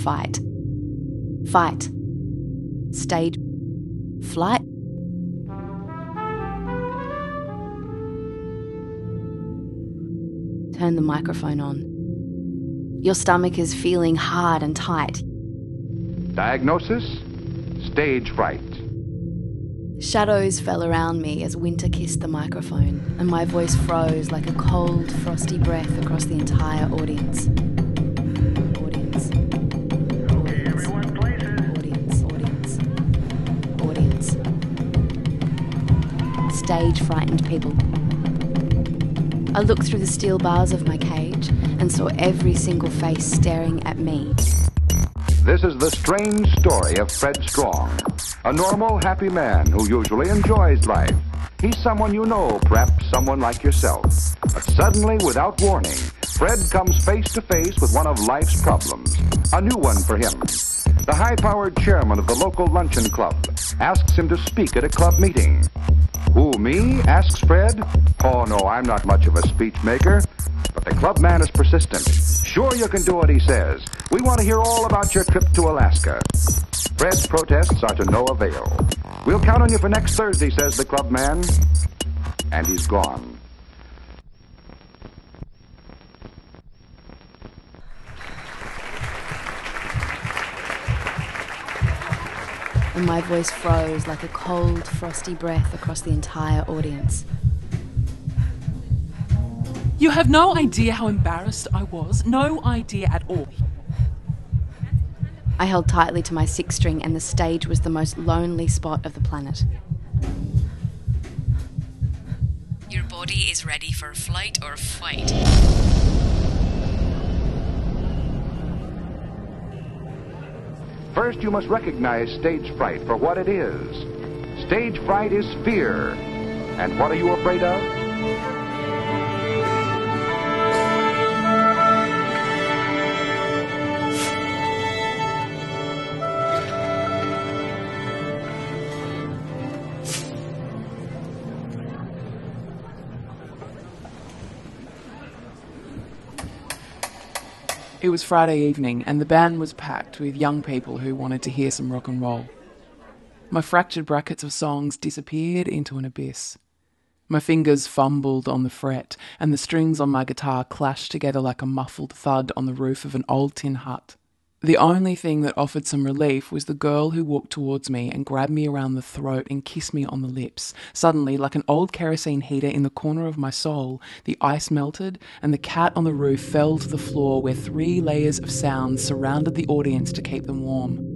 fight. Fight. Stage. Flight. Turn the microphone on. Your stomach is feeling hard and tight. Diagnosis? Stage fright. Shadows fell around me as winter kissed the microphone, and my voice froze like a cold, frosty breath across the entire audience. Audience. Audience. Stage frightened people. I looked through the steel bars of my cage and saw every single face staring at me. This is the strange story of Fred Strong, a normal, happy man who usually enjoys life. He's someone you know, perhaps someone like yourself. But suddenly, without warning, Fred comes face to face with one of life's problems, a new one for him. The high-powered chairman of the local luncheon club asks him to speak at a club meeting. Who, me? Asks Fred. Oh, no, I'm not much of a speech maker. But the club man is persistent. Sure you can do it, he says. We want to hear all about your trip to Alaska. Fred's protests are to no avail. We'll count on you for next Thursday, says the club man. And he's gone. And my voice froze like a cold, frosty breath across the entire audience. You have no idea how embarrassed I was. No idea at all. I held tightly to my six string, and the stage was the most lonely spot of the planet. Your body is ready for flight or fight. First, you must recognize stage fright for what it is. Stage fright is fear. And what are you afraid of? It was Friday evening, and the band was packed with young people who wanted to hear some rock and roll. My fractured brackets of songs disappeared into an abyss. My fingers fumbled on the fret, and the strings on my guitar clashed together like a muffled thud on the roof of an old tin hut. The only thing that offered some relief was the girl who walked towards me and grabbed me around the throat and kissed me on the lips. Suddenly, like an old kerosene heater in the corner of my soul, the ice melted and the cat on the roof fell to the floor where 3 layers of sound surrounded the audience to keep them warm.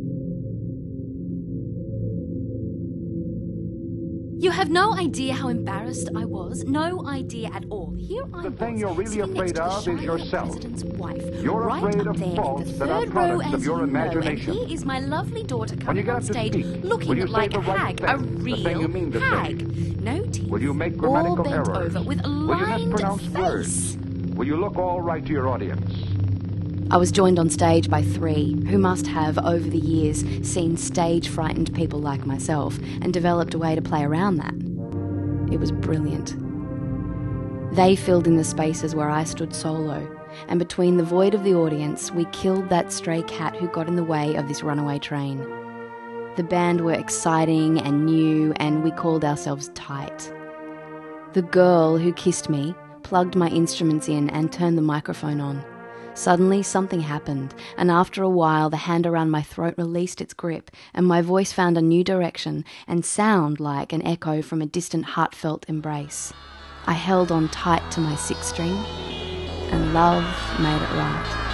You have no idea how embarrassed I was. No idea at all. Here I was. The thing you're really sitting afraid next to the of is Shire yourself. President's wife, You're right afraid up of there in faults the that are third row, products of as your you know, imagination. and here is my lovely daughter When you coming get on up to stage, speak, will you looking say like the a right hag, thing, a the thing you mean to real say? hag. No teeth, Will you make all grammatical bent errors? over with a Will you lined mispronounce face. words? Will you look all right to your audience? I was joined on stage by 3 who must have, over the years, seen stage-frightened people like myself and developed a way to play around that. It was brilliant. They filled in the spaces where I stood solo, and between the void of the audience, we killed that stray cat who got in the way of this runaway train. The band were exciting and new, and we called ourselves Tight. The girl who kissed me plugged my instruments in and turned the microphone on. Suddenly, something happened, and after a while, the hand around my throat released its grip, and my voice found a new direction and sound like an echo from a distant heartfelt embrace. I held on tight to my 6 string, and love made it right.